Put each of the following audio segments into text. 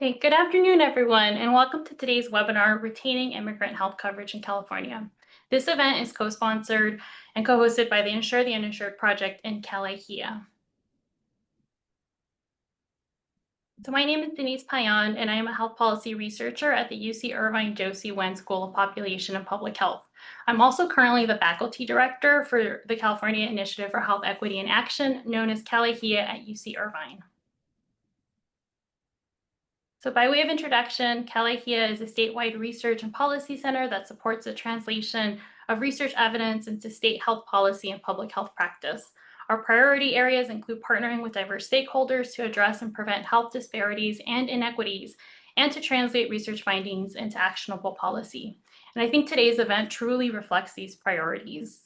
Hey, good afternoon, everyone, and welcome to today's webinar, Retaining Immigrant Health Coverage in California. This event is co-sponsored and co-hosted by the Insure the Uninsured Project in Calahia. So my name is Denise Payan, and I am a health policy researcher at the UC Irvine Josie Wen School of Population and Public Health. I'm also currently the faculty director for the California Initiative for Health Equity and Action, known as Calahia at UC Irvine. So by way of introduction, Calahia is a statewide research and policy center that supports the translation of research evidence into state health policy and public health practice. Our priority areas include partnering with diverse stakeholders to address and prevent health disparities and inequities, and to translate research findings into actionable policy. And I think today's event truly reflects these priorities.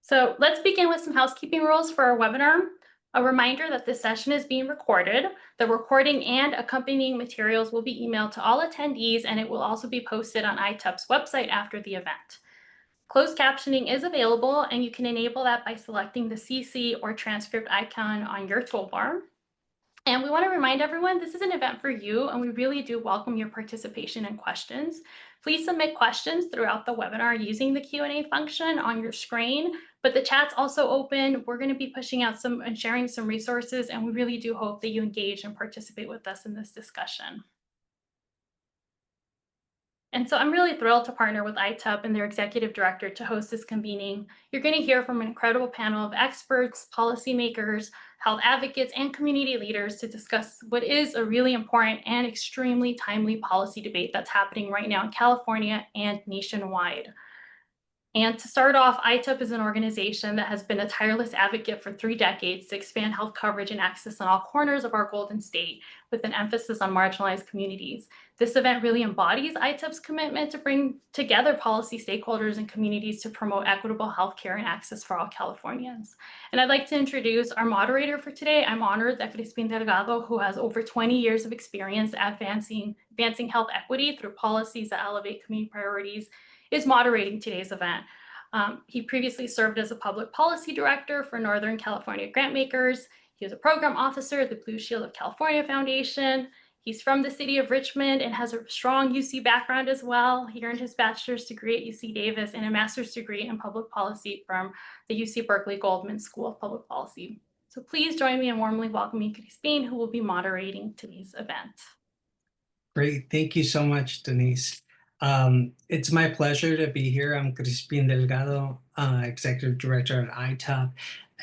So let's begin with some housekeeping rules for our webinar. A reminder that this session is being recorded. The recording and accompanying materials will be emailed to all attendees, and it will also be posted on ITUP's website after the event. Closed captioning is available, and you can enable that by selecting the CC or transcript icon on your toolbar. And we want to remind everyone this is an event for you, and we really do welcome your participation and questions. Please submit questions throughout the webinar using the Q&A function on your screen, but the chat's also open. We're going to be pushing out some and sharing some resources, and we really do hope that you engage and participate with us in this discussion. And so I'm really thrilled to partner with ITUP and their executive director to host this convening. You're going to hear from an incredible panel of experts, policymakers, health advocates, and community leaders to discuss what is a really important and extremely timely policy debate that's happening right now in California and nationwide. And to start off, ITUP is an organization that has been a tireless advocate for 3 decades to expand health coverage and access in all corners of our Golden State, with an emphasis on marginalized communities. This event really embodies ITUP's commitment to bring together policy stakeholders and communities to promote equitable healthcare and access for all Californians. And I'd like to introduce our moderator for today. I'm honored that Crispin Delgado, who has over 20 years of experience advancing health equity through policies that elevate community priorities, is moderating today's event. He previously served as a public policy director for Northern California Grantmakers. He was a program officer at the Blue Shield of California Foundation. He's from the city of Richmond and has a strong UC background as well. He earned his bachelor's degree at UC Davis and a master's degree in public policy from the UC Berkeley Goldman School of Public Policy. So please join me in warmly welcoming Crispin, who will be moderating today's event. Great. Thank you so much, Denise. It's my pleasure to be here. I'm Crispin Delgado, Executive Director at ITUP.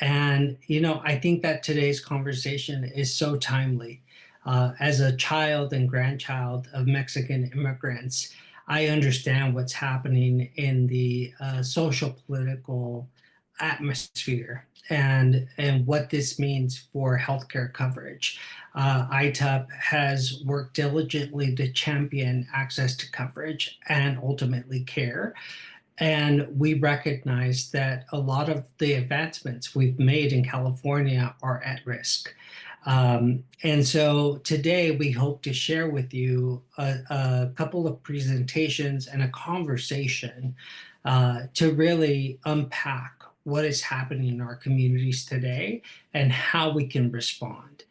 And, I think that today's conversation is so timely. As a child and grandchild of Mexican immigrants, I understand what's happening in the social political atmosphere and what this means for healthcare coverage. ITUP has worked diligently to champion access to coverage and ultimately care. And we recognize that a lot of the advancements we've made in California are at risk. And so today we hope to share with you a couple of presentations and a conversation to really unpack what is happening in our communities today and how we can respond.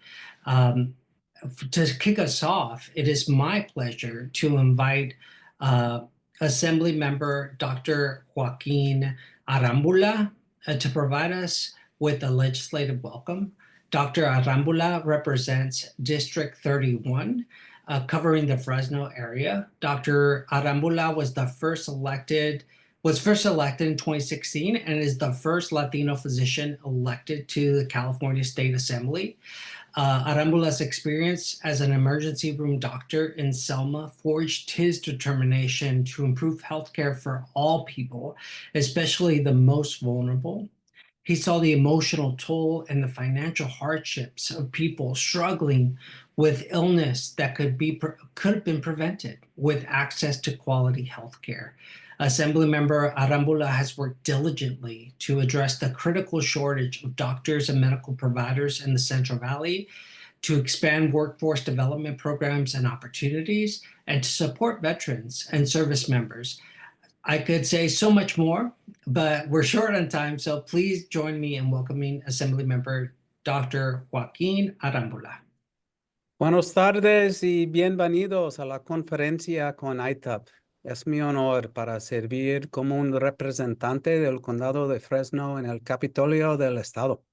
To kick us off, it is my pleasure to invite Assembly Member Dr. Joaquin Arambula to provide us with a legislative welcome. Dr. Arambula represents District 31, covering the Fresno area. Dr. Arambula was first elected in 2016 and is the first Latino physician elected to the California State Assembly. Arambula's experience as an emergency room doctor in Selma forged his determination to improve healthcare for all people, especially the most vulnerable. He saw the emotional toll and the financial hardships of people struggling with illness that could have been prevented with access to quality healthcare. Assemblymember Arambula has worked diligently to address the critical shortage of doctors and medical providers in the Central Valley, to expand workforce development programs and opportunities, and to support veterans and service members. I could say so much more, but we're short on time, so please join me in welcoming Assemblymember Dr. Joaquin Arambula. Buenas tardes y bienvenidos a la conferencia con ITAP. Es mi honor para servir como un representante del condado de Fresno en el Capitolio del Estado.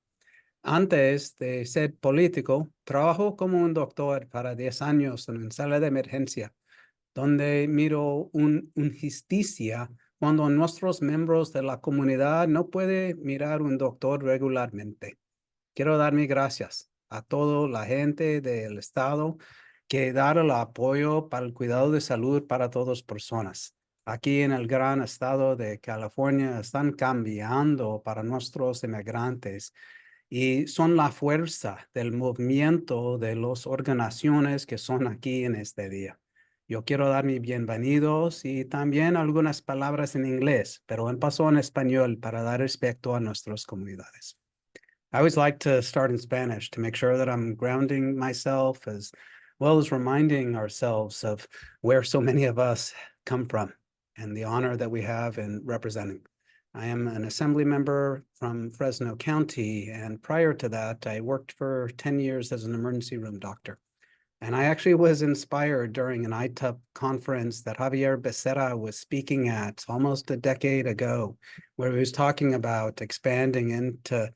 Antes de ser político, trabajó como un doctor para 10 años en una sala de emergencia, donde miró una injusticia cuando nuestros miembros de la comunidad no pueden mirar un doctor regularmente. Quiero dar mis gracias a toda la gente del estado que dar el apoyo para el cuidado de salud para todas las personas. Aquí en el gran estado de California están cambiando para nuestros inmigrantes y son la fuerza del movimiento de las organizaciones que son aquí en este día. Yo quiero dar mis bienvenidos y también algunas palabras en inglés, pero paso en español para dar respeto a nuestras comunidades. I always like to start in Spanish to make sure that I'm grounding myself as well as reminding ourselves of where so many of us come from and the honor that we have in representing. I am an assembly member from Fresno County, and prior to that, I worked for 10 years as an emergency room doctor. And I actually was inspired during an ITUP conference that Javier Becerra was speaking at almost a decade ago, where he was talking about expanding into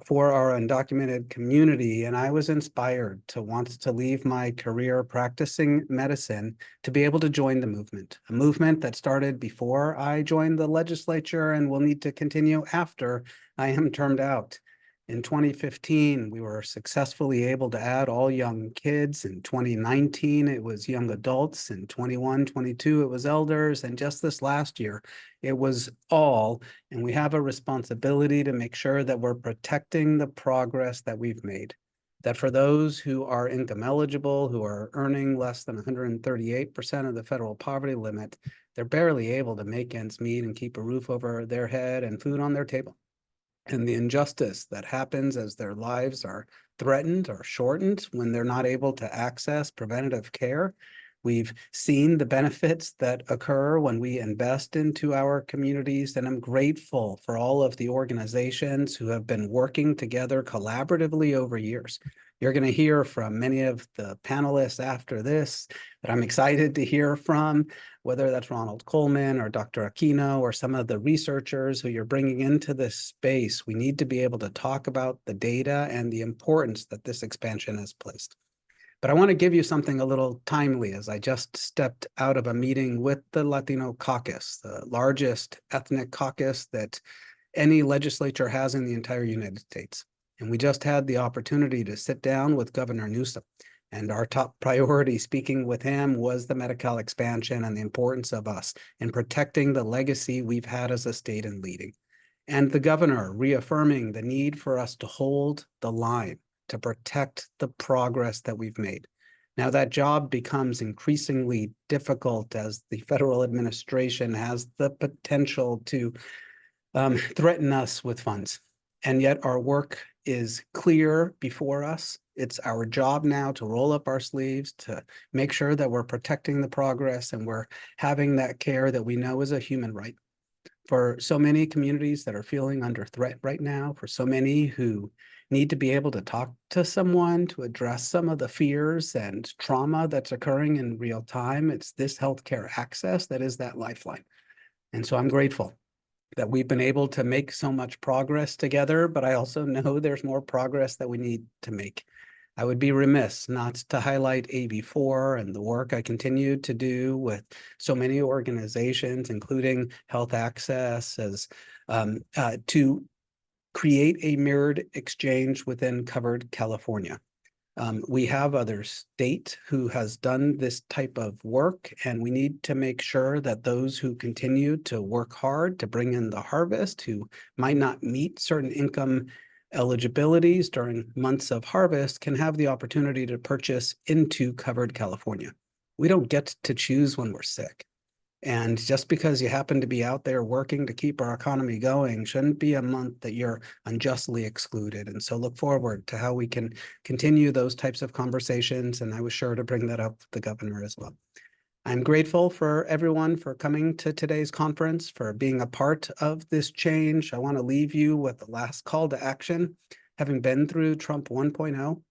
for our undocumented community. And I was inspired to want to leave my career practicing medicine to be able to join the movement, a movement that started before I joined the legislature and will need to continue after I am termed out. In 2015, we were successfully able to add all young kids. In 2019, it was young adults. In 21, 22, it was elders. And just this last year, it was all. And we have a responsibility to make sure that we're protecting the progress that we've made. That for those who are income eligible, who are earning less than 138% of the federal poverty limit, they're barely able to make ends meet and keep a roof over their head and food on their table. And the injustice that happens as their lives are threatened or shortened when they're not able to access preventative care. We've seen the benefits that occur when we invest into our communities, and I'm grateful for all of the organizations who have been working together collaboratively over years. You're going to hear from many of the panelists after this that I'm excited to hear from, whether that's Ronald Coleman or Dr. Aquino or some of the researchers who you're bringing into this space. We need to be able to talk about the data and the importance that this expansion has placed. But I want to give you something a little timely as I just stepped out of a meeting with the Latino caucus, the largest ethnic caucus that any legislature has in the entire United States. And we just had the opportunity to sit down with Governor Newsom. And our top priority speaking with him was the Medi-Cal expansion and the importance of us in protecting the legacy we've had as a state and leading. And the governor reaffirming the need for us to hold the line to protect the progress that we've made. Now that job becomes increasingly difficult as the federal administration has the potential to threaten us with funds. And yet our work is clear before us. It's our job now to roll up our sleeves, to make sure that we're protecting the progress and we're having that care that we know is a human right. For so many communities that are feeling under threat right now, for so many who need to be able to talk to someone to address some of the fears and trauma that's occurring in real time, it's this healthcare access that is that lifeline. And so I'm grateful that we've been able to make so much progress together, but I also know there's more progress that we need to make. I would be remiss not to highlight AB4 and the work I continue to do with so many organizations, including Health Access, as to create a mirrored exchange within covered California. We have other states who has done this type of work, and we need to make sure that those who continue to work hard to bring in the harvest, who might not meet certain income eligibilities during months of harvest, can have the opportunity to purchase into covered California. We don't get to choose when we're sick. And just because you happen to be out there working to keep our economy going shouldn't be a month that you're unjustly excluded. And so look forward to how we can continue those types of conversations. And I was sure to bring that up with the governor as well. I'm grateful for everyone for coming to today's conference, for being a part of this change. I want to leave you with the last call to action. Having been through Trump 1.0,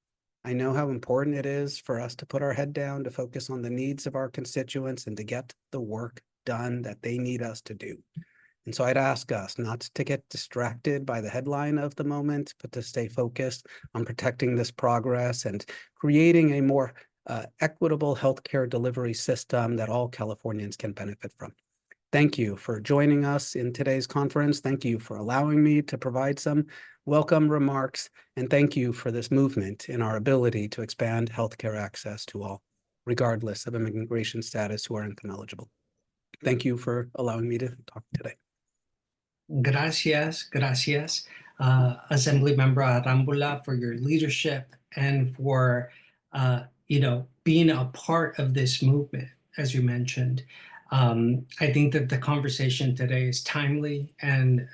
I know how important it is for us to put our head down, to focus on the needs of our constituents and to get the work done that they need us to do. And so I'd ask us not to get distracted by the headline of the moment, but to stay focused on protecting this progress and creating a more equitable healthcare delivery system that all Californians can benefit from. Thank you for joining us in today's conference. Thank you for allowing me to provide some welcome remarks. And thank you for this movement in our ability to expand healthcare access to all, regardless of immigration status, who are income eligible. Thank you for allowing me to talk today. Gracias, gracias, Assemblymember Arambula, for your leadership and for, being a part of this movement, as you mentioned. I think that the conversation today is timely, and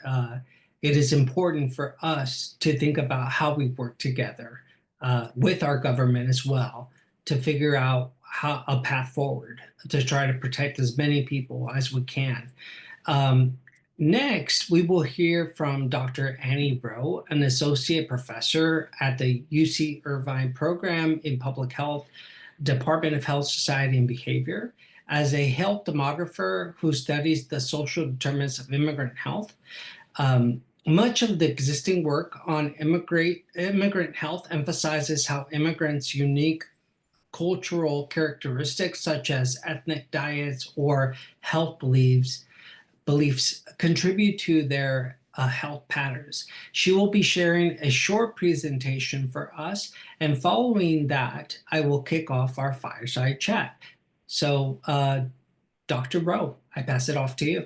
it is important for us to think about how we work together with our government as well to figure out how a path forward to try to protect as many people as we can. Next, we will hear from Dr. Annie Rowe, an associate professor at the UC Irvine Program in Public Health, Department of Health, Society, and Behavior. As a health demographer who studies the social determinants of immigrant health, much of the existing work on immigrant health emphasizes how immigrants' unique cultural characteristics, such as ethnic diets or health beliefs contribute to their health patterns. She will be sharing a short presentation for us, and following that, I will kick off our fireside chat. So, Dr. Rowe, I pass it off to you.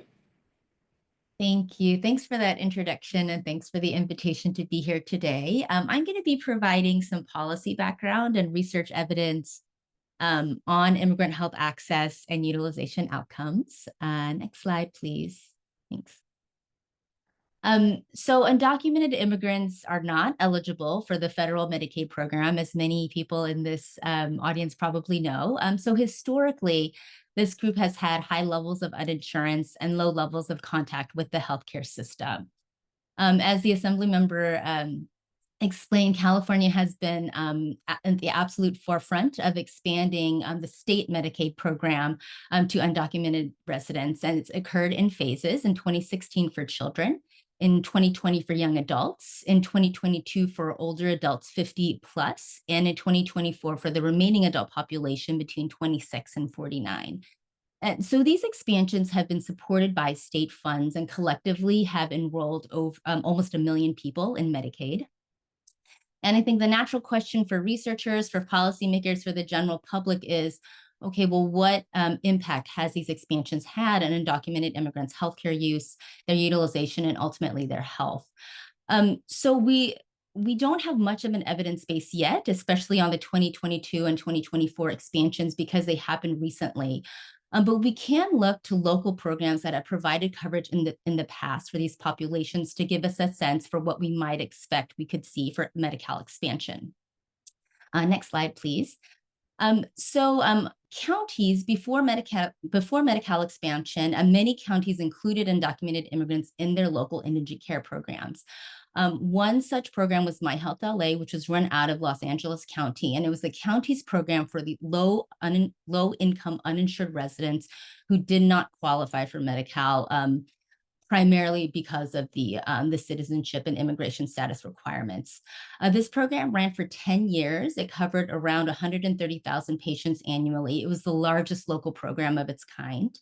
Thank you. Thanks for that introduction, and thanks for the invitation to be here today. I'm going to be providing some policy background and research evidence on immigrant health access and utilization outcomes. Next slide, please. Thanks. So undocumented immigrants are not eligible for the federal Medicaid program, as many people in this audience probably know. So historically, this group has had high levels of uninsurance and low levels of contact with the healthcare system. As the Assembly member explained, California has been at the absolute forefront of expanding the state Medicaid program to undocumented residents, and it's occurred in phases: in 2016 for children, in 2020 for young adults, in 2022 for older adults 50 plus, and in 2024 for the remaining adult population between 26 and 49. And so these expansions have been supported by state funds and collectively have enrolled over almost 1 million people in Medicaid. And I think the natural question for researchers, for policymakers, for the general public is, okay, well, what impact has these expansions had on undocumented immigrants' healthcare use, their utilization, and ultimately their health? So we don't have much of an evidence base yet, especially on the 2022 and 2024 expansions, because they happened recently. But we can look to local programs that have provided coverage in the past for these populations to give us a sense for what we might expect we could see for Medi-Cal expansion. Next slide, please. Counties before Medi-Cal expansion, many counties included undocumented immigrants in their local indigent care programs. One such program was My Health LA, which was run out of Los Angeles County, and it was the county's program for the low-income uninsured residents who did not qualify for Medi-Cal, primarily because of the citizenship and immigration status requirements. This program ran for 10 years. It covered around 130,000 patients annually. It was the largest local program of its kind.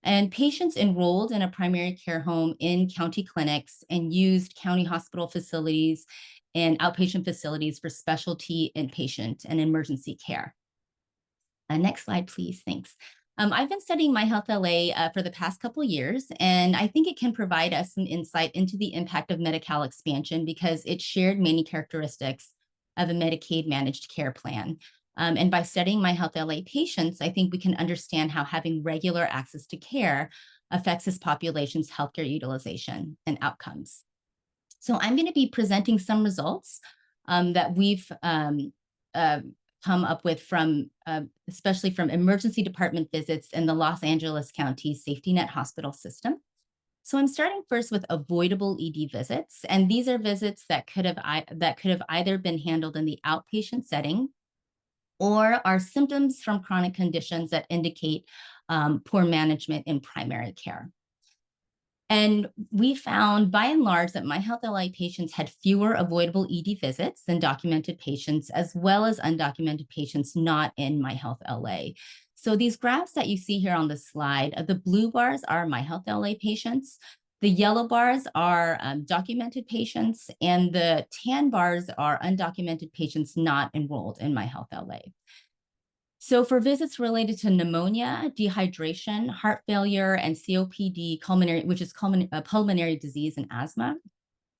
And patients enrolled in a primary care home in county clinics and used county hospital facilities and outpatient facilities for specialty inpatient and emergency care. Next slide, please. Thanks. I've been studying My Health LA for the past couple of years, and I think it can provide us some insight into the impact of Medi-Cal expansion because it shared many characteristics of a Medicaid managed care plan. And by studying My Health LA patients, I think we can understand how having regular access to care affects this population's healthcare utilization and outcomes. So I'm going to be presenting some results that we've come up with from, especially from emergency department visits in the Los Angeles County Safety Net Hospital system. So I'm starting first with avoidable ED visits, and these are visits that could have either been handled in the outpatient setting or are symptoms from chronic conditions that indicate poor management in primary care. And we found by and large that My Health LA patients had fewer avoidable ED visits than documented patients, as well as undocumented patients not in My Health LA. So these graphs that you see here on the slide, the blue bars are My Health LA patients, the yellow bars are documented patients, and the tan bars are undocumented patients not enrolled in My Health LA. So for visits related to pneumonia, dehydration, heart failure, and COPD, which is pulmonary disease and asthma,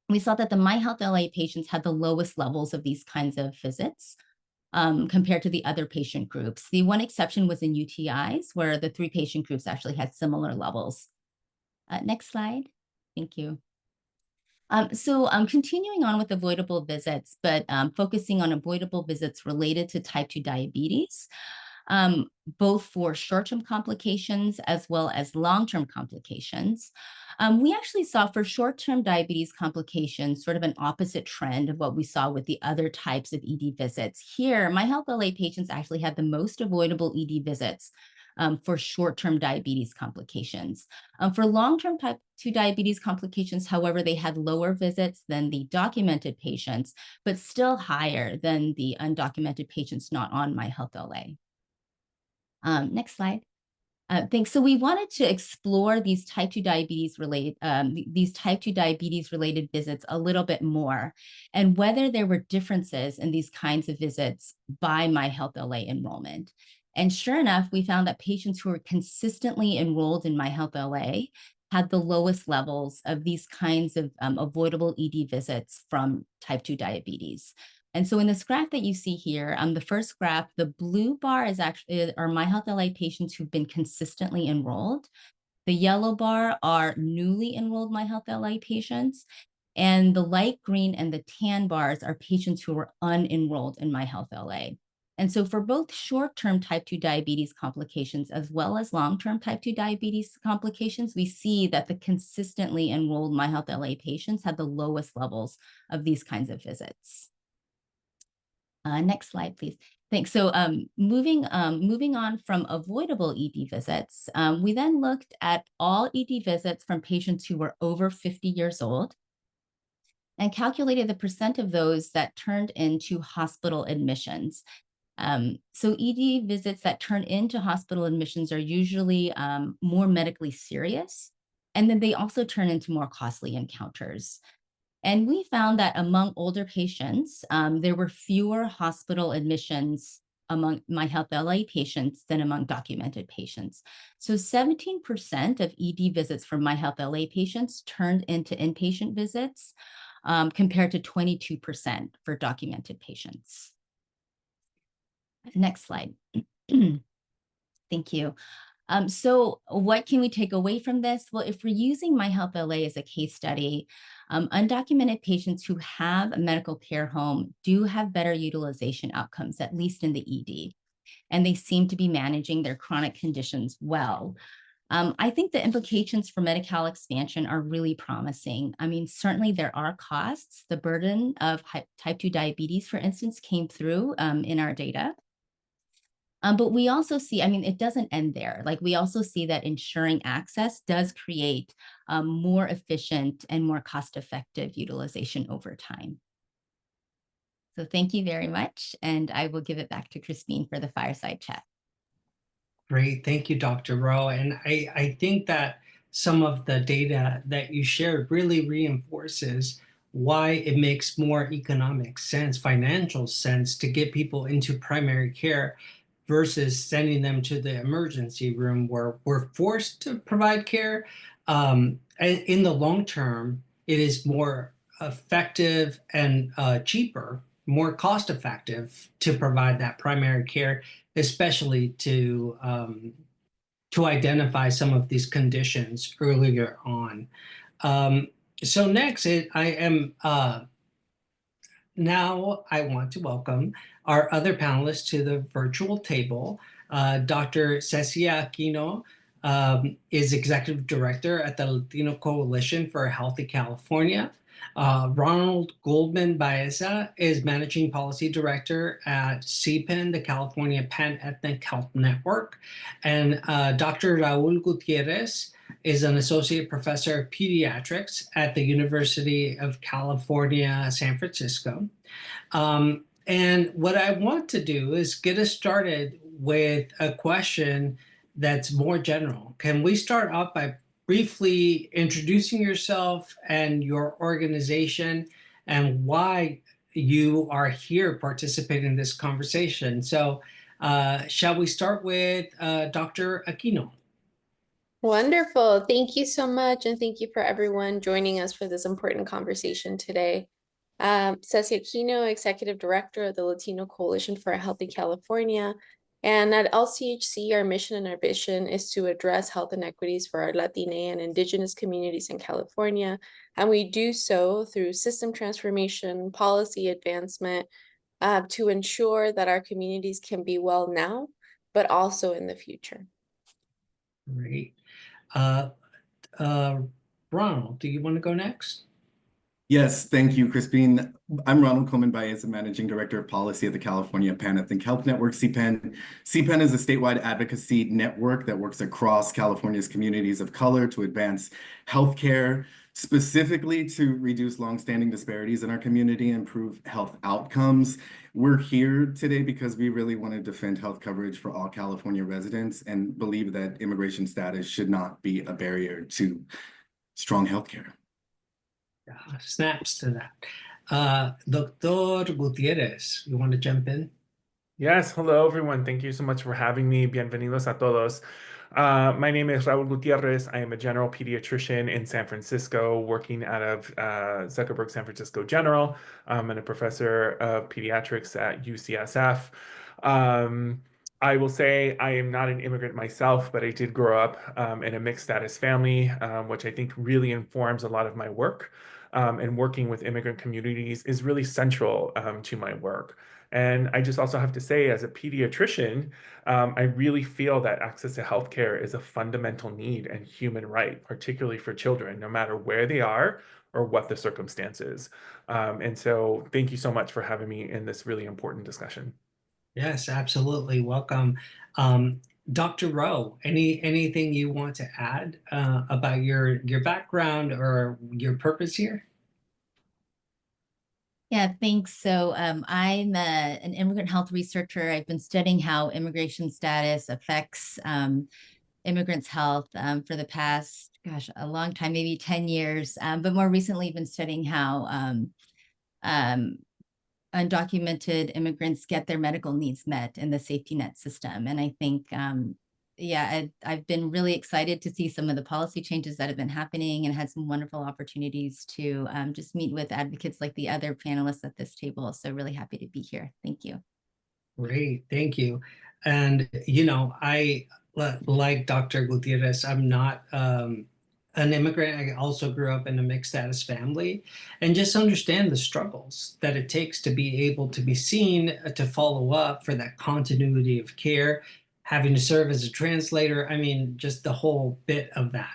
we saw that the My Health LA patients had the lowest levels of these kinds of visits compared to the other patient groups. The one exception was in UTIs, where the 3 patient groups actually had similar levels. Next slide. Thank you. So continuing on with avoidable visits, but focusing on avoidable visits related to type 2 diabetes, both for short-term complications as well as long-term complications. We actually saw for short-term diabetes complications sort of an opposite trend of what we saw with the other types of ED visits. Here, My Health LA patients actually had the most avoidable ED visits for short-term diabetes complications. For long-term type 2 diabetes complications, however, they had lower visits than the documented patients, but still higher than the undocumented patients not on My Health LA. Next slide. Thanks. So we wanted to explore these type 2 diabetes related visits a little bit more, and whether there were differences in these kinds of visits by My Health LA enrollment. And sure enough, we found that patients who were consistently enrolled in My Health LA had the lowest levels of these kinds of avoidable ED visits from type 2 diabetes. And so in this graph that you see here, the first graph, the blue bar are My Health LA patients who've been consistently enrolled. The yellow bar are newly enrolled My Health LA patients. And the light green and the tan bars are patients who were unenrolled in My Health LA. And so for both short-term type 2 diabetes complications as well as long-term type 2 diabetes complications, we see that the consistently enrolled My Health LA patients had the lowest levels of these kinds of visits. Next slide, please. Thanks. So moving on from avoidable ED visits, we then looked at all ED visits from patients who were over 50 years old and calculated the percent of those that turned into hospital admissions. So ED visits that turn into hospital admissions are usually more medically serious, and then they also turn into more costly encounters. And we found that among older patients, there were fewer hospital admissions among My Health LA patients than among documented patients. So 17% of ED visits for My Health LA patients turned into inpatient visits, compared to 22% for documented patients. Next slide. Thank you. So what can we take away from this? Well, if we're using My Health LA as a case study, undocumented patients who have a medical care home do have better utilization outcomes, at least in the ED, and they seem to be managing their chronic conditions well. I think the implications for Medi-Cal expansion are really promising. I mean, certainly there are costs. The burden of type 2 diabetes, for instance, came through in our data. But we also see, I mean, it doesn't end there. Like, we also see that ensuring access does create more efficient and more cost-effective utilization over time. So thank you very much. And I will give it back to Christine for the fireside chat. Great. Thank you, Dr. Rowe. And I think that some of the data that you shared really reinforces why it makes more economic sense, financial sense, to get people into primary care versus sending them to the emergency room where we're forced to provide care. In the long term, it is more effective and cheaper, more cost effective to provide that primary care, especially to identify some of these conditions earlier on. So next, now I want to welcome our other panelists to the virtual table, Dr. Cecia Aquino, is executive director at the Latino Coalition for a Healthy California. Ronald Goldman Baeza is managing policy director at CPAN, the California Pan-Ethnic Health Network. And Dr. Raul Gutierrez is an associate professor of pediatrics at the University of California, San Francisco. And what I want to do is get us started with a question that's more general. Can we start off by briefly introducing yourself and your organization and why you are here participating in this conversation? So, shall we start with Dr. Aquino? Wonderful. Thank you so much. And thank you for everyone joining us for this important conversation today. Ceci Aquino, Executive Director of the Latino Coalition for a Healthy California. And at LCHC, our mission and our vision is to address health inequities for our Latina and Indigenous communities in California. And we do so through system transformation, policy advancement, to ensure that our communities can be well now, but also in the future. Great. Ronald, do you want to go next? Yes, thank you, Crispin. I'm Ronald Coleman Baez, the Managing Director of Policy at the California Pan-Ethnic Health Network, CPAN. CPAN is a statewide advocacy network that works across California's communities of color to advance healthcare, specifically to reduce longstanding disparities in our community and improve health outcomes. We're here today because we really want to defend health coverage for all California residents and believe that immigration status should not be a barrier to strong healthcare. Snaps to that. Dr. Gutierrez, you want to jump in? Yes, hello everyone. Thank you so much for having me. Bienvenidos a todos. My name is Raul Gutierrez. I am a general pediatrician in San Francisco, working out of Zuckerberg San Francisco General. I'm a professor of pediatrics at UCSF. I will say I am not an immigrant myself, but I did grow up in a mixed status family, which I think really informs a lot of my work. And working with immigrant communities is really central to my work. And I just also have to say, as a pediatrician, I really feel that access to healthcare is a fundamental need and human right, particularly for children, no matter where they are or what the circumstances. And so thank you so much for having me in this really important discussion. Yes, absolutely. Welcome. Dr. Rowe, anything you want to add about your background or your purpose here? Yeah, thanks. So I'm an immigrant health researcher. I've been studying how immigration status affects immigrants' health for the past, a long time, maybe 10 years. But more recently, I've been studying how undocumented immigrants get their medical needs met in the safety net system. And I think, I've been really excited to see some of the policy changes that have been happening and had some wonderful opportunities to just meet with advocates like the other panelists at this table. So really happy to be here. Thank you. Great, thank you. And, I, like Dr. Gutierrez, I'm not an immigrant. I also grew up in a mixed status family and just understand the struggles that it takes to be able to be seen, to follow up for that continuity of care, having to serve as a translator. I mean, just the whole bit of that.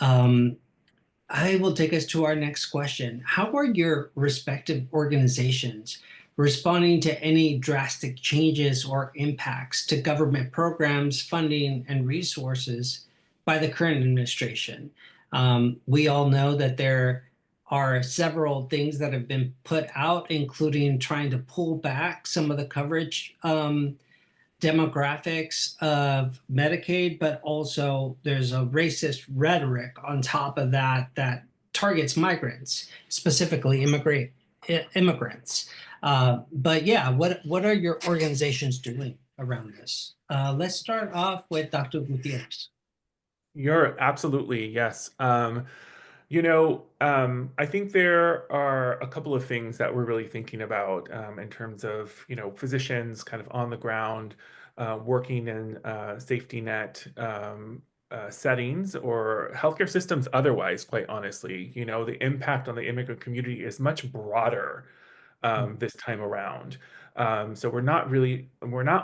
I will take us to our next question. How are your respective organizations responding to any drastic changes or impacts to government programs, funding, and resources by the current administration? We all know that there are several things that have been put out, including trying to pull back some of the coverage demographics of Medicaid, but also there's a racist rhetoric on top of that that targets migrants, specifically immigrants. But yeah, what are your organizations doing around this? Let's start off with Dr. Gutierrez. You're absolutely, yes. I think there are a couple of things that we're really thinking about in terms of, physicians kind of on the ground, working in safety net settings or healthcare systems otherwise, quite honestly. The impact on the immigrant community is much broader this time around. So we're not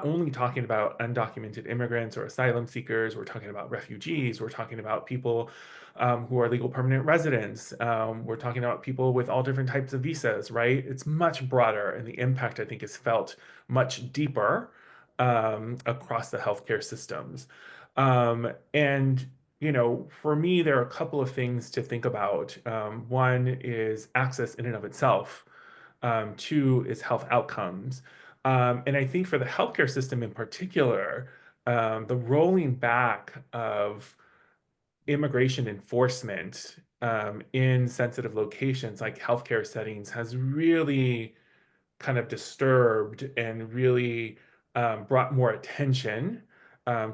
only talking about undocumented immigrants or asylum seekers, we're talking about refugees, we're talking about people who are legal permanent residents, we're talking about people with all different types of visas, right? It's much broader, and the impact, I think, is felt much deeper across the healthcare systems. And for me, there are a couple of things to think about. One is access in and of itself. Two is health outcomes. And I think for the healthcare system in particular, the rolling back of immigration enforcement in sensitive locations like healthcare settings has really kind of disturbed and really brought more attention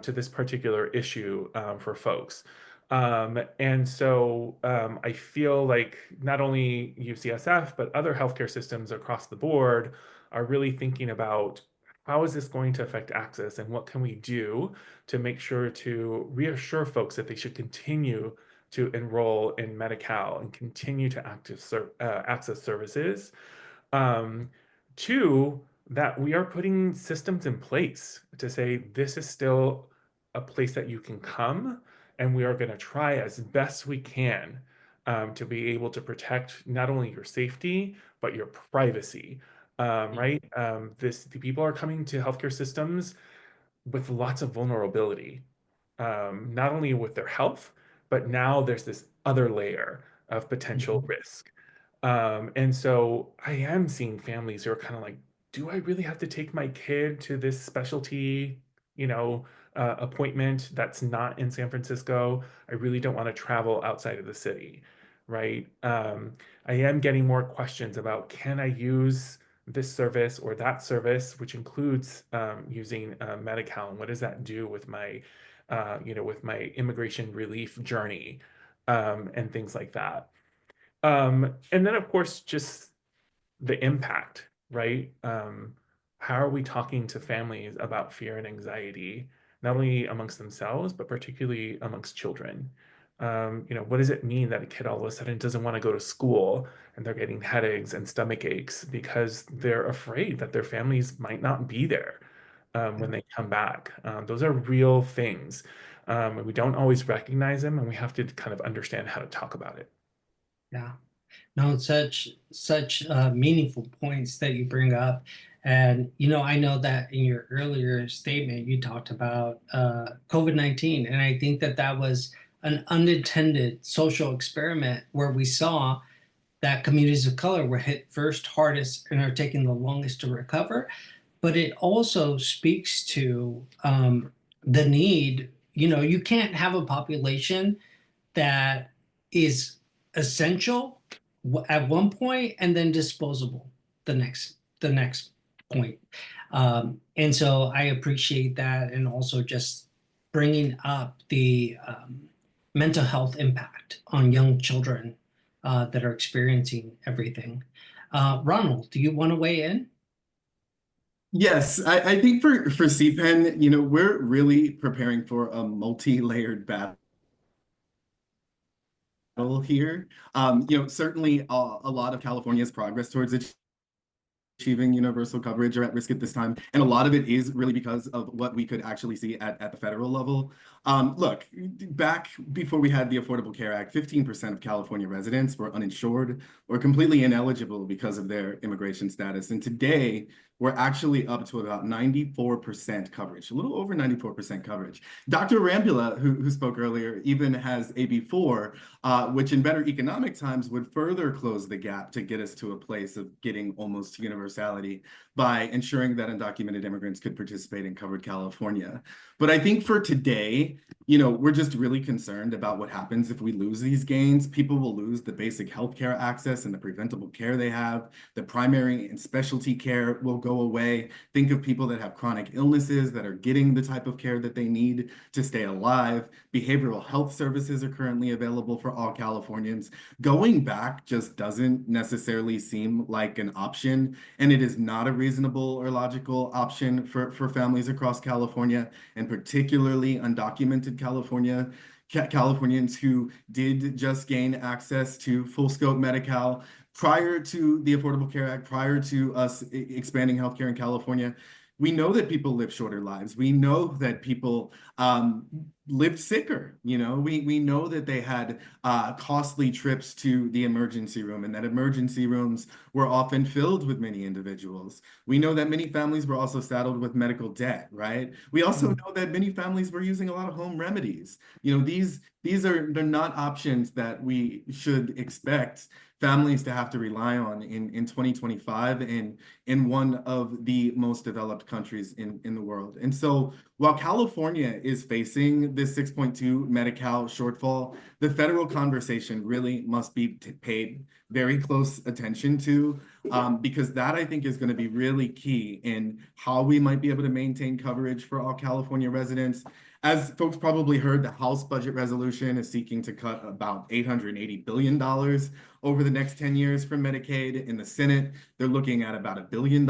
to this particular issue for folks. And so I feel like not only UCSF, but other healthcare systems across the board are really thinking about how is this going to affect access and what can we do to make sure to reassure folks that they should continue to enroll in Medi-Cal and continue to access services. Two, that we are putting systems in place to say this is still a place that you can come, and we are going to try as best we can to be able to protect not only your safety but your privacy. Right? The people are coming to healthcare systems with lots of vulnerability, not only with their health, but now there's this other layer of potential risk. And so I am seeing families who are kind of like, do I really have to take my kid to this specialty, appointment that's not in San Francisco? I really don't want to travel outside of the city, right? I am getting more questions about, can I use this service or that service, which includes using Medi-Cal, and what does that do with my, with my immigration relief journey, and things like that. And then, of course, just the impact, right? How are we talking to families about fear and anxiety, not only amongst themselves, but particularly amongst children? What does it mean that a kid all of a sudden doesn't want to go to school and they're getting headaches and stomach aches because they're afraid that their families might not be there when they come back? Those are real things. And we don't always recognize them, and we have to kind of understand how to talk about it. Yeah. No, such meaningful points that you bring up. And I know that in your earlier statement you talked about COVID-19, and I think that was an unintended social experiment where we saw that communities of color were hit first, hardest, and are taking the longest to recover. But it also speaks to the need. You can't have a population that is essential at one point and then disposable the next point. And so I appreciate that, and also just bringing up the mental health impact on young children that are experiencing everything. Ronald, do you want to weigh in? Yes, I think for CPEN, we're really preparing for a multi-layered battle here. Certainly a lot of California's progress towards achieving universal coverage are at risk at this time. And a lot of it is really because of what we could actually see at the federal level. Look, back before we had the Affordable Care Act, 15% of California residents were uninsured or completely ineligible because of their immigration status. And today, we're actually up to about 94% coverage, a little over 94% coverage. Dr. Rambula, who spoke earlier, even has AB4, which in better economic times would further close the gap to get us to a place of getting almost universality by ensuring that undocumented immigrants could participate in covered California. But I think for today, we're just really concerned about what happens if we lose these gains. People will lose the basic healthcare access and the preventable care they have. The primary and specialty care will go away. Think of people that have chronic illnesses that are getting the type of care that they need to stay alive. Behavioral health services are currently available for all Californians. Going back just doesn't necessarily seem like an option, and it is not a reasonable or logical option for families across California, and particularly undocumented Californians who did just gain access to full scope Medi-Cal prior to the Affordable Care Act, prior to us expanding healthcare in California, we know that people live shorter lives. We know that people lived sicker. You know, we know that they had costly trips to the emergency room, and that emergency rooms were often filled with many individuals. We know that many families were also saddled with medical debt, right? We also know that many families were using a lot of home remedies. You know, they're not options that we should expect families to have to rely on in 2025 in one of the most developed countries in the world. And so while California is facing this 6.2 Medi-Cal shortfall, the federal conversation really must be paid very close attention to, because that, I think, is going to be really key in how we might be able to maintain coverage for all California residents. As folks probably heard, the House budget resolution is seeking to cut about $880 billion over the next 10 years from Medicaid. In the Senate, they're looking at about $1 billion.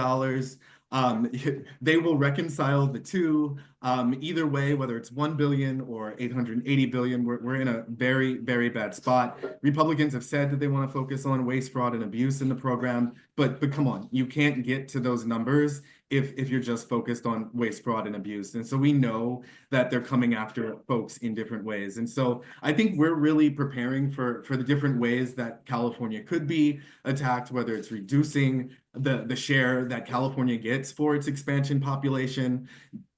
They will reconcile the two. Either way, whether it's 1 billion or 880 billion, we're in a very, very bad spot. Republicans have said that they want to focus on waste, fraud, and abuse in the program, but come on, you can't get to those numbers if you're just focused on waste, fraud, and abuse. And so we know that they're coming after folks in different ways. And so I think we're really preparing for the different ways that California could be attacked, whether it's reducing the share that California gets for its expansion population.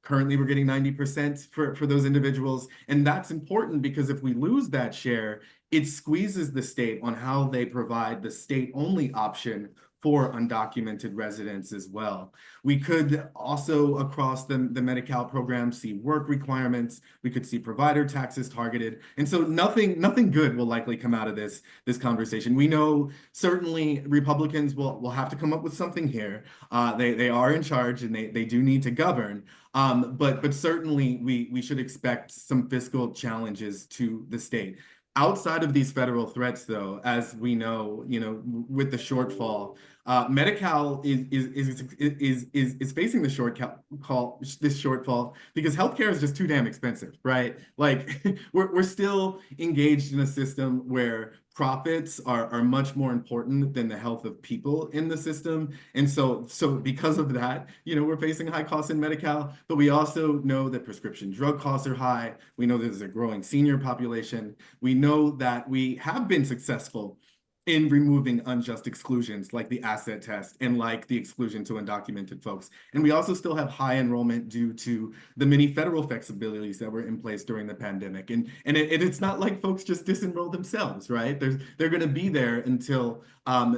Currently, we're getting 90% for those individuals. And that's important because if we lose that share, it squeezes the state on how they provide the state-only option for undocumented residents as well. We could also, across the Medi-Cal program, see work requirements. We could see provider taxes targeted. And so nothing good will likely come out of this conversation. We know certainly Republicans will have to come up with something here. They are in charge and they do need to govern. But certainly we should expect some fiscal challenges to the state. Outside of these federal threats, though, as we know, with the shortfall, Medi-Cal is facing the shortfall because healthcare is just too damn expensive, right? Like we're still engaged in a system where profits are much more important than the health of people in the system. And so because of that, we're facing high costs in Medi-Cal, but we also know that prescription drug costs are high. We know there's a growing senior population. We know that we have been successful in removing unjust exclusions like the asset test and like the exclusion to undocumented folks. And we also still have high enrollment due to the many federal flexibilities that were in place during the pandemic. And it's not like folks just disenroll themselves, right? They're going to be there until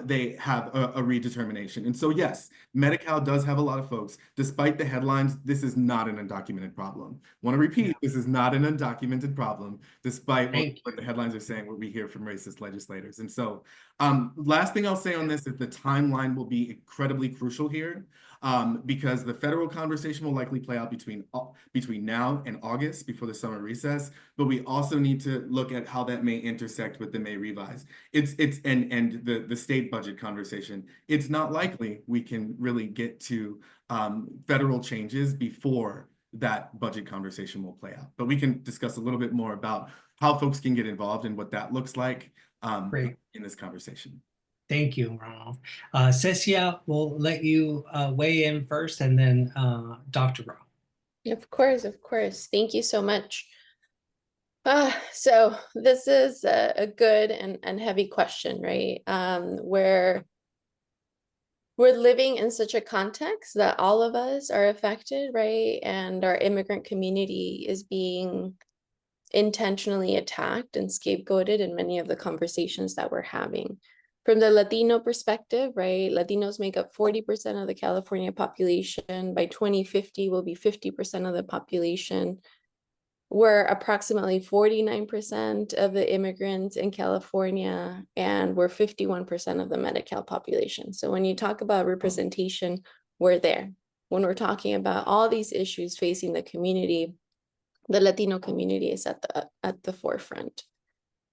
they have a redetermination. And so yes, Medi-Cal does have a lot of folks. Despite the headlines, this is not an undocumented problem. Want to repeat, this is not an undocumented problem, despite what the headlines are saying, what we hear from racist legislators. And so last thing I'll say on this is the timeline will be incredibly crucial here, because the federal conversation will likely play out between now and August, before the summer recess. But we also need to look at how that may intersect with the May revise. And the state budget conversation. It's not likely we can really get to federal changes before that budget conversation will play out. But we can discuss a little bit more about how folks can get involved and what that looks like in this conversation. Thank you, Ronald. Cecia, we'll let you weigh in first, and then Dr. Rao. Of course. Thank you so much. So this is a good and heavy question, right? Where we're living in such a context that all of us are affected, right? And our immigrant community is being intentionally attacked and scapegoated in many of the conversations that we're having. From the Latino perspective, right? Latinos make up 40% of the California population. By 2050, will be 50% of the population. We're approximately 49% of the immigrants in California, and we're 51% of the Medi-Cal population. So when you talk about representation, we're there. When we're talking about all these issues facing the community, the Latino community is at the forefront.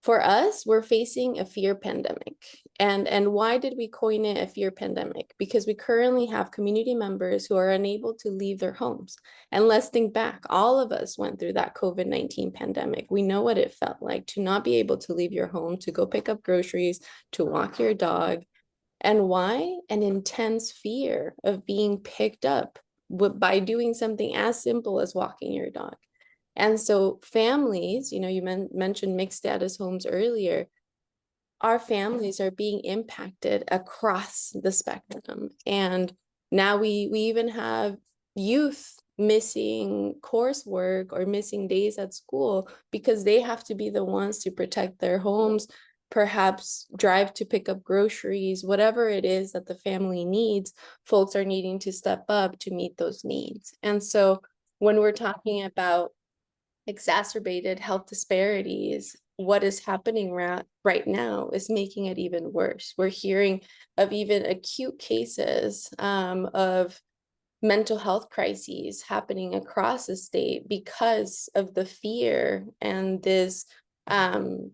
For us, we're facing a fear pandemic. And why did we coin it a fear pandemic? Because we currently have community members who are unable to leave their homes. And let's think back, all of us went through that COVID-19 pandemic. We know what it felt like to not be able to leave your home, to go pick up groceries, to walk your dog, And why? An intense fear of being picked up by doing something as simple as walking your dog. And so families, you mentioned mixed status homes earlier, our families are being impacted across the spectrum. And now we even have youth missing coursework or missing days at school because they have to be the ones to protect their homes, perhaps drive to pick up groceries, whatever it is that the family needs, folks are needing to step up to meet those needs. And so when we're talking about exacerbated health disparities, what is happening right now is making it even worse. We're hearing of even acute cases of mental health crises happening across the state because of the fear and this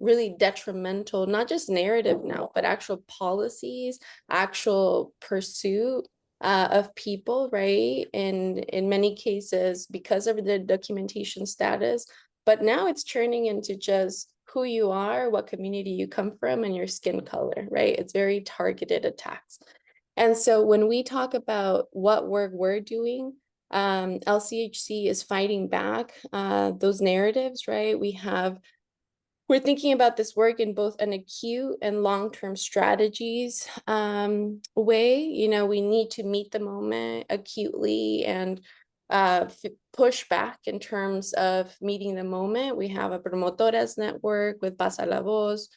really detrimental, not just narrative now, but actual policies, actual pursuit of people, right? And in many cases, because of the documentation status, but now it's turning into just who you are, what community you come from, and your skin color, right? It's very targeted attacks. And so when we talk about what work we're doing, LCHC is fighting back those narratives, right? We're thinking about this work in both an acute and long-term strategies way. We need to meet the moment acutely and push back in terms of meeting the moment. We have a promotoras network with Pasa la Voz.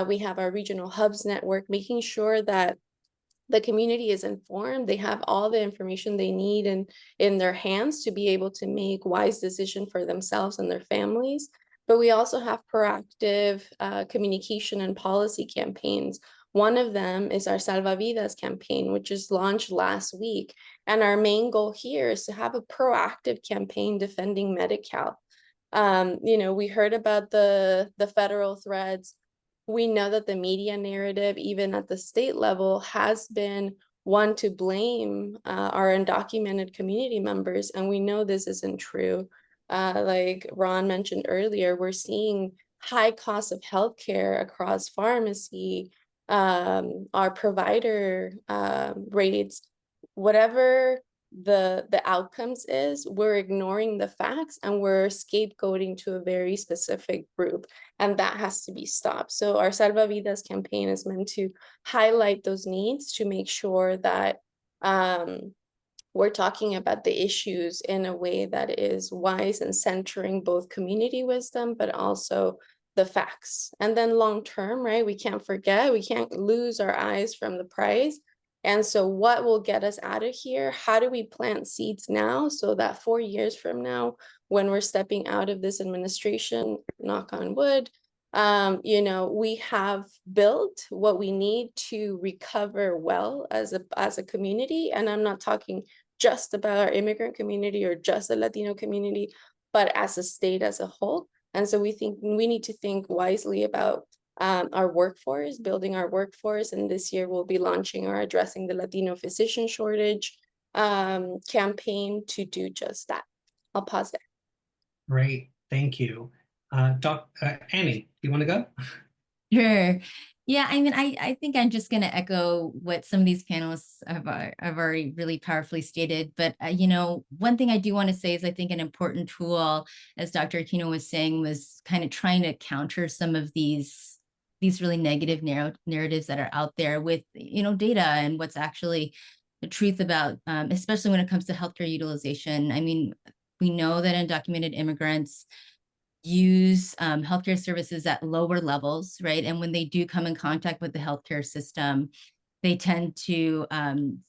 We have our regional hubs network, making sure that the community is informed, they have all the information they need in their hands to be able to make wise decisions for themselves and their families. But we also have proactive communication and policy campaigns. One of them is our Salva Vidas campaign, which is launched last week. And our main goal here is to have a proactive campaign defending Medi-Cal. We heard about the federal threats. We know that the media narrative, even at the state level, has been one to blame our undocumented community members. And we know this isn't true. Like Ron mentioned earlier, we're seeing high costs of healthcare across pharmacy, our provider rates, whatever the outcomes is, we're ignoring the facts and we're scapegoating to a very specific group, and that has to be stopped. So our Salva Vidas campaign is meant to highlight those needs to make sure that we're talking about the issues in a way that is wise and centering both community wisdom, but also the facts. And then long term, right, we can't lose our eyes from the prize. And so what will get us out of here? How do we plant seeds now so that 4 years from now, when we're stepping out of this administration, knock on wood, we have built what we need to recover well as a community. And I'm not talking just about our immigrant community or just the Latino community, but as a state as a whole. And so we think we need to think wisely about our workforce, building our workforce. And this year we'll be launching our Addressing the Latino Physician Shortage campaign to do just that. I'll pause there. Great, thank you. Annie, do you want to go? Sure. Yeah, I mean, I think I'm just going to echo what some of these panelists have already really powerfully stated. But, one thing I do want to say is I think an important tool, as Dr. Aquino was saying, was kind of trying to counter some of these really negative narratives that are out there with, data and what's actually the truth about, especially when it comes to healthcare utilization. I mean, we know that undocumented immigrants use healthcare services at lower levels, right? And when they do come in contact with the healthcare system, they tend to come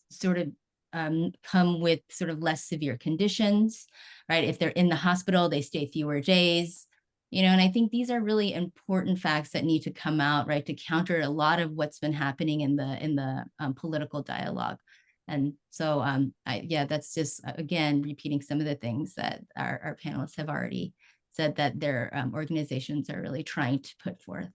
with sort of less severe conditions, right? If they're in the hospital, they stay fewer days, and I think these are really important facts that need to come out, right, to counter a lot of what's been happening in the political dialogue. And so, that's just, again, repeating some of the things that our panelists have already said that their organizations are really trying to put forth.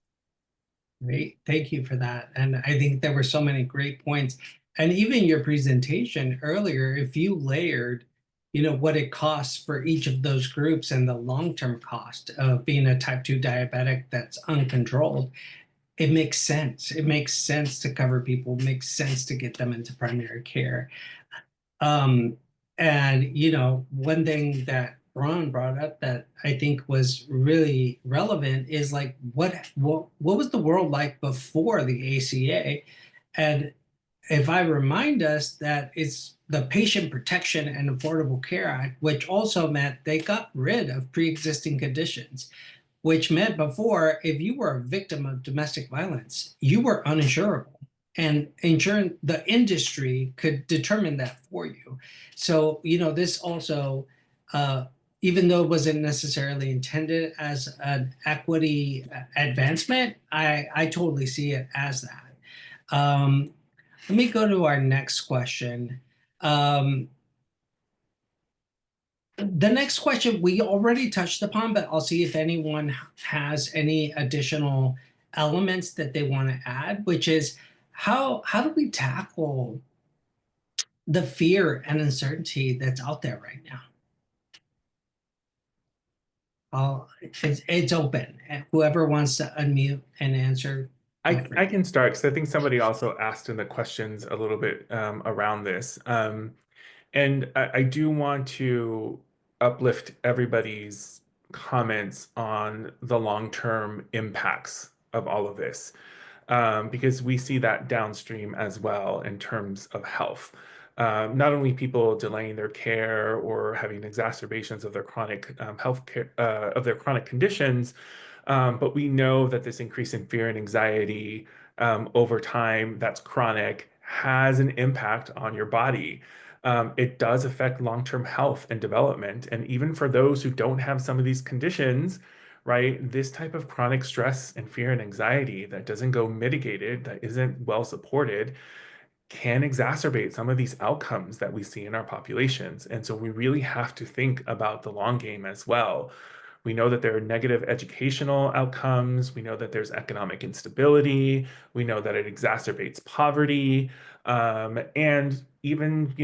Great, thank you for that. And I think there were so many great points. And even your presentation earlier, if you layered, what it costs for each of those groups and the long-term cost of being a type 2 diabetic that's uncontrolled, it makes sense. It makes sense to cover people, makes sense to get them into primary care. Um, and one thing that Ron brought up that I think was really relevant is like what was the world like before the ACA? And if I remind us that it's the Patient Protection and Affordable Care Act, which also meant they got rid of pre-existing conditions, which meant before, if you were a victim of domestic violence, you were uninsurable. And insurance, the industry could determine that for you. So, this also, even though it wasn't necessarily intended as an equity advancement, I totally see it as that. Let me go to our next question. The next question we already touched upon, but I'll see if anyone has any additional elements that they want to add, which is how do we tackle the fear and uncertainty that's out there right now? It's open. Whoever wants to unmute and answer. I can start because I think somebody also asked in the questions a little bit around this. And I do want to uplift everybody's comments on the long-term impacts of all of this, because we see that downstream as well in terms of health. Not only people delaying their care or having exacerbations of their chronic health care, of their chronic conditions, but we know that this increase in fear and anxiety over time that's chronic has an impact on your body. It does affect long-term health and development. And even for those who don't have some of these conditions, right, this type of chronic stress and fear and anxiety that doesn't go mitigated, that isn't well supported, can exacerbate some of these outcomes that we see in our populations. And so we really have to think about the long game as well. We know that there are negative educational outcomes. We know that there's economic instability. We know that it exacerbates poverty. And even,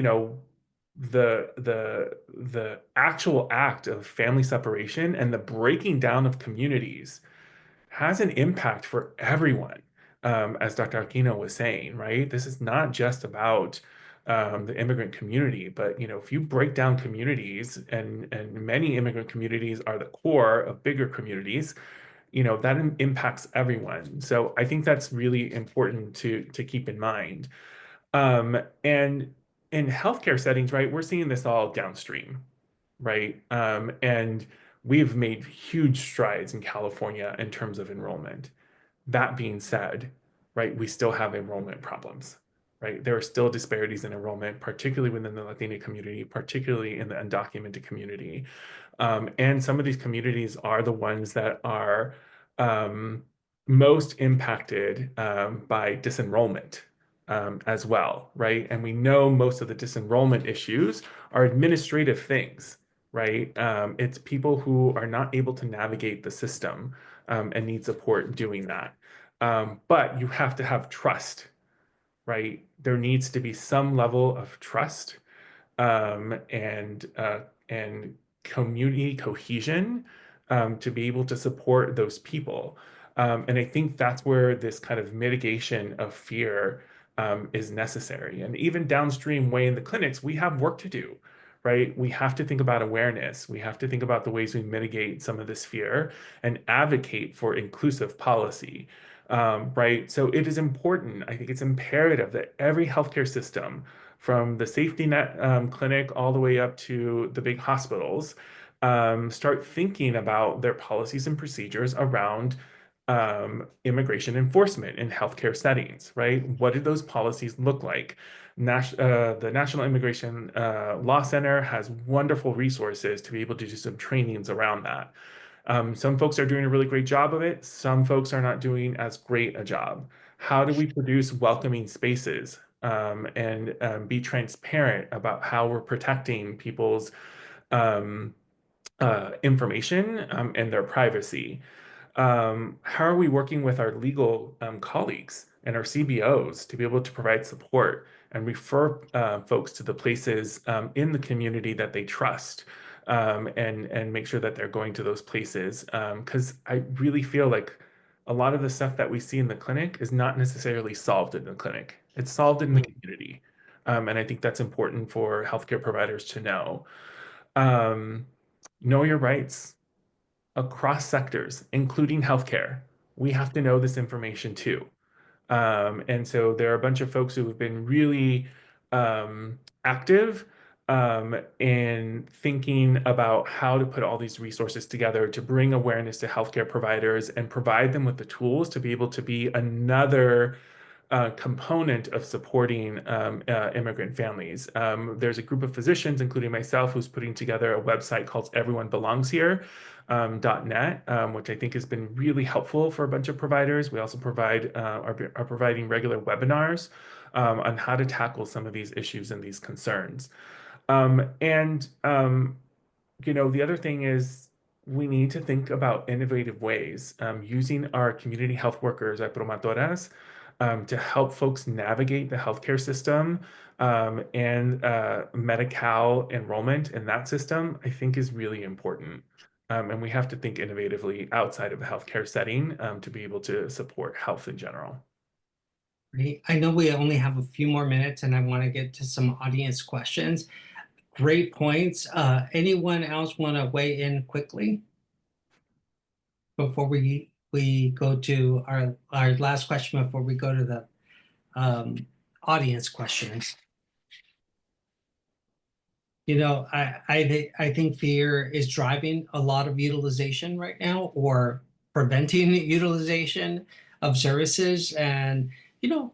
the actual act of family separation and the breaking down of communities has an impact for everyone, as Dr. Aquino was saying, right? This is not just about the immigrant community, but if you break down communities, and many immigrant communities are the core of bigger communities, that impacts everyone. So I think that's really important to keep in mind. And in healthcare settings, right, we're seeing this all downstream, right? And we've made huge strides in California in terms of enrollment. That being said, right, we still have enrollment problems, right? There are still disparities in enrollment, particularly within the Latina community, particularly in the undocumented community. And some of these communities are the ones that are most impacted by disenrollment as well, right? And we know most of the disenrollment issues are administrative things, right? It's people who are not able to navigate the system and need support doing that. But you have to have trust, right? There needs to be some level of trust and community cohesion to be able to support those people. And I think that's where this kind of mitigation of fear is necessary. And even downstream way in the clinics, we have work to do, right? We have to think about awareness. We have to think about the ways we mitigate some of this fear and advocate for inclusive policy, right? So it is important. I think it's imperative that every healthcare system, from the safety net clinic all the way up to the big hospitals, start thinking about their policies and procedures around immigration enforcement in healthcare settings, right? What do those policies look like? The National Immigration Law Center has wonderful resources to be able to do some trainings around that. Some folks are doing a really great job of it. Some folks are not doing as great a job. How do we produce welcoming spaces and be transparent about how we're protecting people's information and their privacy? How are we working with our legal colleagues and our CBOs to be able to provide support and refer folks to the places in the community that they trust, and make sure that they're going to those places? Because I really feel like a lot of the stuff that we see in the clinic is not necessarily solved in the clinic. It's solved in the community. And I think that's important for healthcare providers to know. Know your rights across sectors, including healthcare. We have to know this information too. And so there are a bunch of folks who have been really active in thinking about how to put all these resources together to bring awareness to healthcare providers and provide them with the tools to be able to be another component of supporting immigrant families. There's a group of physicians, including myself, who's putting together a website called Everyone Belongs Here. .net, which I think has been really helpful for a bunch of providers. We also are providing regular webinars on how to tackle some of these issues and these concerns. The other thing is we need to think about innovative ways using our community health workers at promotoras to help folks navigate the healthcare system and Medi-Cal enrollment in that system, I think is really important. And we have to think innovatively outside of the healthcare setting to be able to support health in general. Great. I know we only have a few more minutes and I want to get to some audience questions. Great points. Anyone else want to weigh in quickly before we go to our last question before we go to the audience questions? I think fear is driving a lot of utilization right now, or preventing utilization of services. And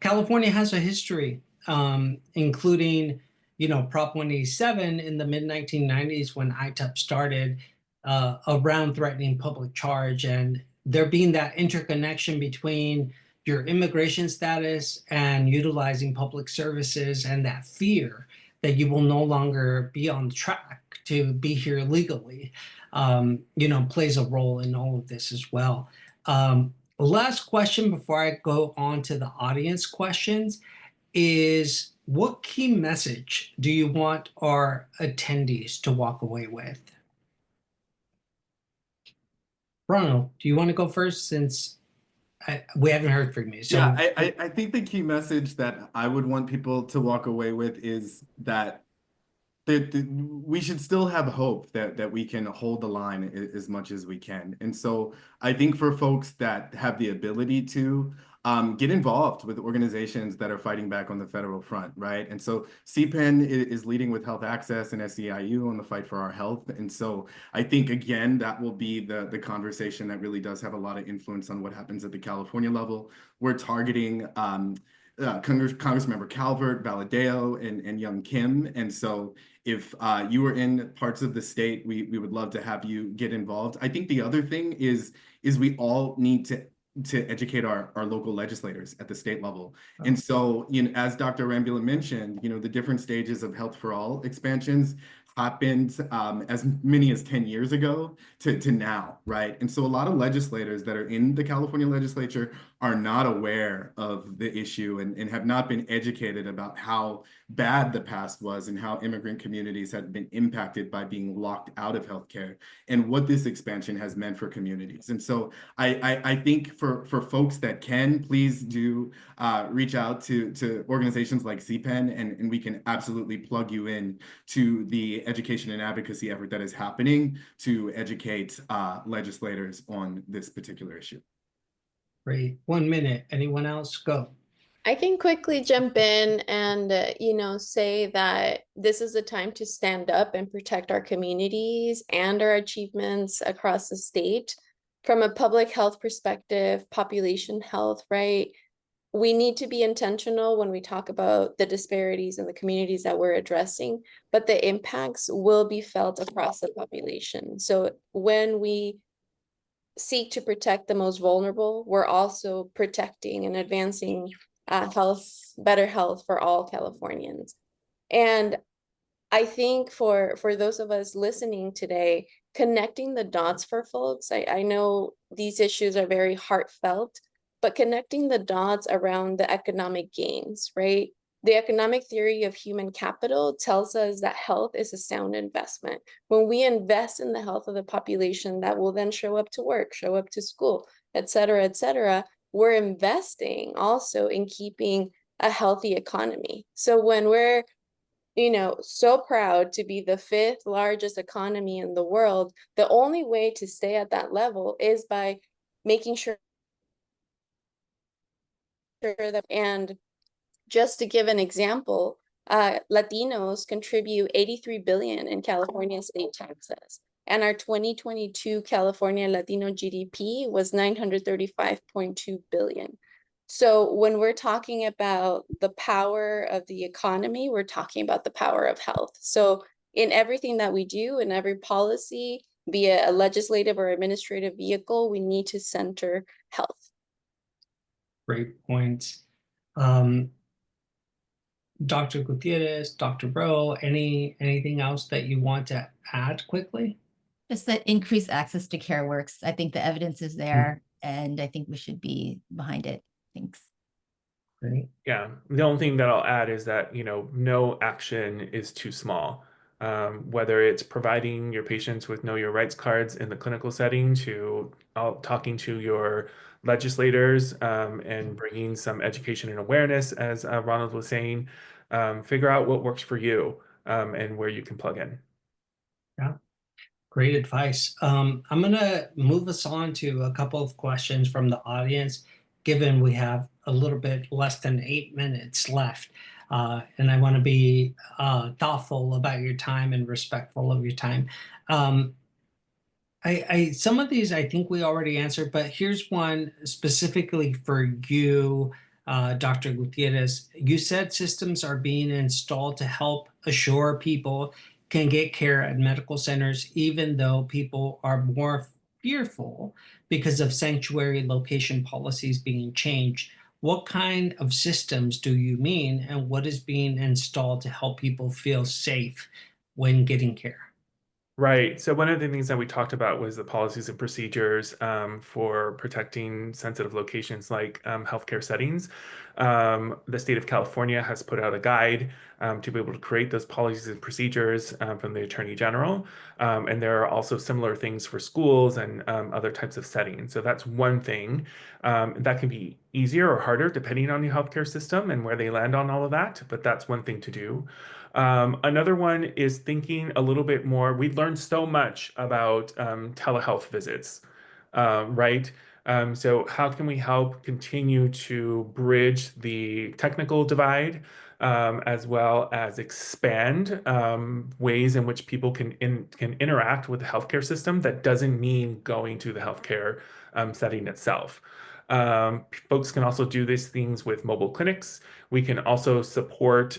California has a history, including Prop 187 in the mid-1990s when ITUP started, around threatening public charge, and there being that interconnection between your immigration status and utilizing public services, and that fear that you will no longer be on track to be here legally, plays a role in all of this as well. Last question before I go on to the audience questions is, what key message do you want our attendees to walk away with? Ronald, do you want to go first, since we haven't heard from you? So yeah, I think the key message that I would want people to walk away with is that we should still have hope that we can hold the line as much as we can. And so I think for folks that have the ability to get involved with organizations that are fighting back on the federal front, right? And so CPEN is leading with Health Access and SEIU on the fight for our health. And so I think, again, that will be the conversation that really does have a lot of influence on what happens at the California level. We're targeting Congressmember Calvert, Valadeo, and Young Kim. And so if you are in parts of the state, we would love to have you get involved. I think the other thing is we all need to educate our local legislators at the state level. And so, as Dr. Rambula mentioned, the different stages of Health for All expansions happened as many as 10 years ago to now, right? And so a lot of legislators that are in the California legislature are not aware of the issue and have not been educated about how bad the past was and how immigrant communities have been impacted by being locked out of healthcare and what this expansion has meant for communities. And so I think for folks that can, please do reach out to organizations like CPEN, and we can absolutely plug you in to the education and advocacy effort that is happening to educate legislators on this particular issue. Great. 1 minute. Anyone else? Go. I can quickly jump in and, say that this is a time to stand up and protect our communities and our achievements across the state. From a public health perspective, population health, right? We need to be intentional when we talk about the disparities in the communities that we're addressing, but the impacts will be felt across the population. So when we seek to protect the most vulnerable, we're also protecting and advancing better health for all Californians. And I think for those of us listening today, connecting the dots for folks, I know these issues are very heartfelt, but connecting the dots around the economic gains, right? The economic theory of human capital tells us that health is a sound investment. When we invest in the health of the population, that will then show up to work, show up to school, et cetera, we're investing also in keeping a healthy economy. So when we're, so proud to be the 5th largest economy in the world, the only way to stay at that level is by making sure that, and just to give an example, Latinos contribute 83 billion in California state taxes. And our 2022 California Latino GDP was 935.2 billion. So when we're talking about the power of the economy, we're talking about the power of health. So in everything that we do, in every policy, be it a legislative or administrative vehicle, we need to center health. Great point. Dr. Gutierrez, Dr. Bro, anything else that you want to add quickly? Just that increased access to care works. I think the evidence is there, and I think we should be behind it. Thanks. Great. Yeah, the only thing that I'll add is that, no action is too small. Whether it's providing your patients with Know Your Rights cards in the clinical setting to talking to your legislators and bringing some education and awareness, as Ronald was saying, figure out what works for you and where you can plug in. Yeah, great advice. I'm going to move us on to a couple of questions from the audience, given we have a little bit less than 8 minutes left. And I want to be thoughtful about your time and respectful of your time. Some of these I think we already answered, but here's one specifically for you, Dr. Gutierrez. You said systems are being installed to help assure people can get care at medical centers, even though people are more fearful because of sanctuary location policies being changed. What kind of systems do you mean, and what is being installed to help people feel safe when getting care? Right. So one of the things that we talked about was the policies and procedures for protecting sensitive locations like healthcare settings. The state of California has put out a guide to be able to create those policies and procedures from the Attorney General. And there are also similar things for schools and other types of settings. So that's one thing that can be easier or harder depending on the healthcare system and where they land on all of that. But that's one thing to do. Another one is thinking a little bit more. We learned so much about telehealth visits, right? So how can we help continue to bridge the technical divide as well as expand ways in which people can interact with the healthcare system that doesn't mean going to the healthcare setting itself. Folks can also do these things with mobile clinics. We can also support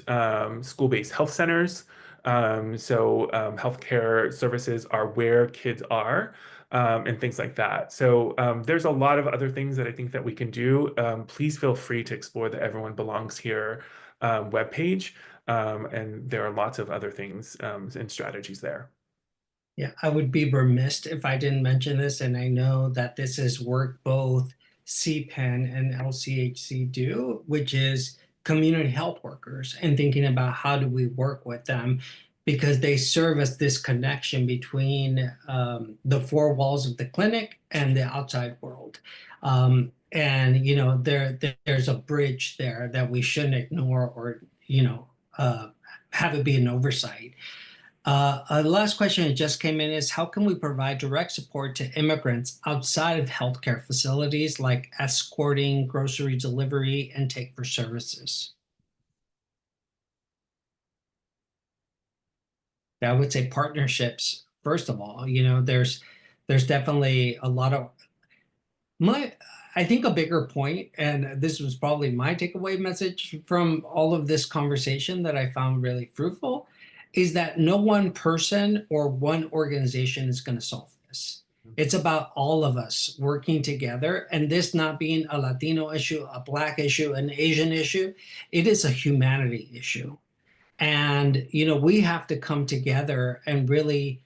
school-based health centers. So healthcare services are where kids are and things like that. So there's a lot of other things that I think that we can do. Please feel free to explore the Everyone Belongs Here webpage. And there are lots of other things and strategies there. Yeah, I would be remiss if I didn't mention this, and I know that this is work both CPEN and LCHC do, which is community health workers and thinking about how do we work with them, because they serve as this connection between the four walls of the clinic and the outside world. And there's a bridge there that we shouldn't ignore or have it be an oversight. Last question that just came in is, how can we provide direct support to immigrants outside of healthcare facilities like escorting, grocery delivery, and take for services? I would say partnerships, first of all. There's definitely a lot of I think a bigger point, and this was probably my takeaway message from all of this conversation that I found really fruitful, is that no one person or one organization is going to solve this. It's about all of us working together, and this not being a Latino issue, a Black issue, an Asian issue. It is a humanity issue. And, we have to come together and really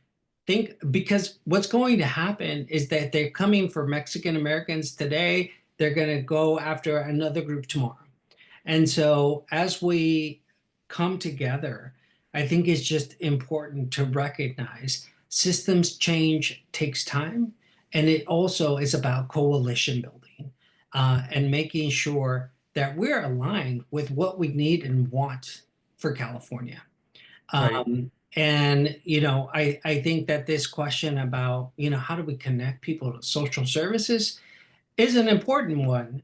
think, because what's going to happen is that they're coming for Mexican Americans today, they're going to go after another group tomorrow. And so as we come together, I think it's just important to recognize systems change takes time. And it also is about coalition building and making sure that we're aligned with what we need and want for California. Right. And, I think that this question about, how do we connect people to social services is an important one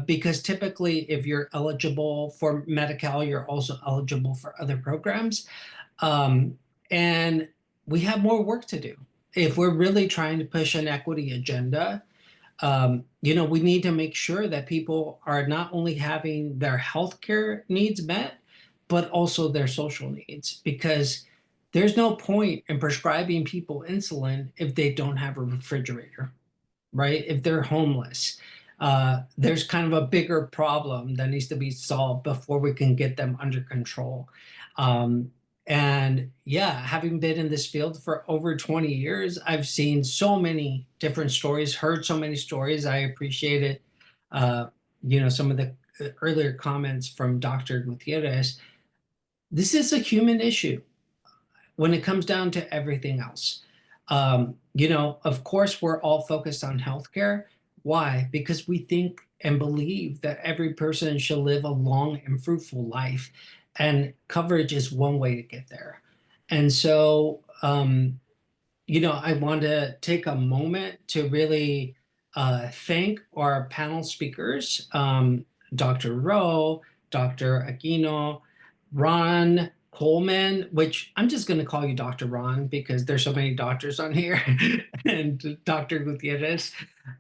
because typically if you're eligible for Medi-Cal, you're also eligible for other programs. And we have more work to do. If we're really trying to push an equity agenda, we need to make sure that people are not only having their healthcare needs met, but also their social needs, because there's no point in prescribing people insulin if they don't have a refrigerator, right? If they're homeless, there's kind of a bigger problem that needs to be solved before we can get them under control. And yeah, having been in this field for over 20 years, I've seen so many different stories, heard so many stories. I appreciated, some of the earlier comments from Dr. Gutierrez. This is a human issue when it comes down to everything else. Of course, we're all focused on healthcare. Why? Because we think and believe that every person should live a long and fruitful life, and coverage is one way to get there. And so, I want to take a moment to really thank our panel speakers, Dr. Rowe, Dr. Aquino, Ron Coleman, which I'm just going to call you Dr. Ron because there's so many doctors on here, and Dr. Gutierrez.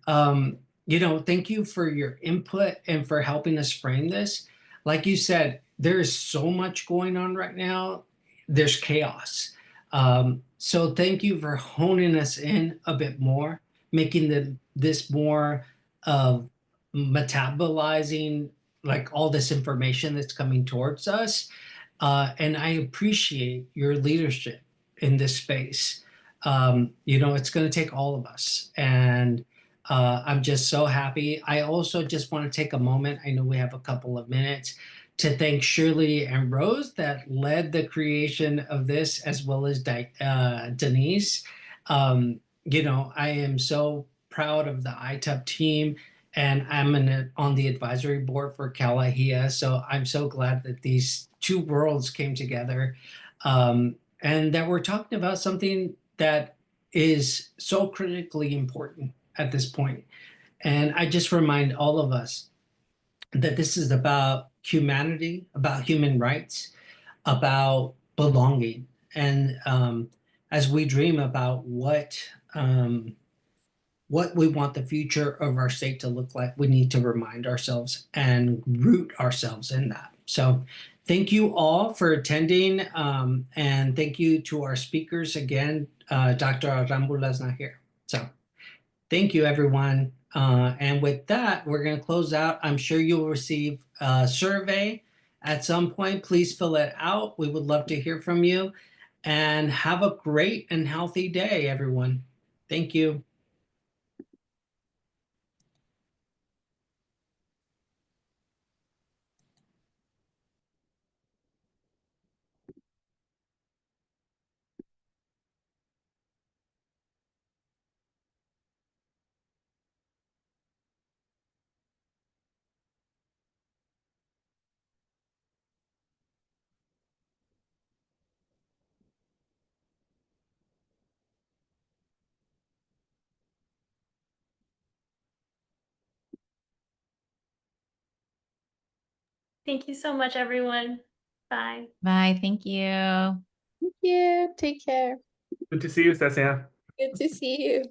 Thank you for your input and for helping us frame this. Like you said, there is so much going on right now. There's chaos. So thank you for honing us in a bit more, making this more metabolizing like all this information that's coming towards us. And I appreciate your leadership in this space. It's going to take all of us. And I'm just so happy. I also just want to take a moment. I know we have a couple of minutes to thank Shirley and Rose that led the creation of this, as well as Denise. I am so proud of the ITUP team, and I'm on the advisory board for Calahia. So I'm so glad that these two worlds came together, and that we're talking about something that is so critically important at this point. And I just remind all of us that this is about humanity, about human rights, about belonging. And as we dream about what we want the future of our state to look like, we need to remind ourselves and root ourselves in that. So thank you all for attending. And thank you to our speakers again. Dr. Arambula is not here. So thank you, everyone. And with that, we're going to close out. I'm sure you'll receive a survey at some point. Please fill it out. We would love to hear from you. And have a great and healthy day, everyone. Thank you. Thank you so much, everyone. Bye. Bye. Thank you. Thank you. Take care. Good to see you, Cecia. Good to see you.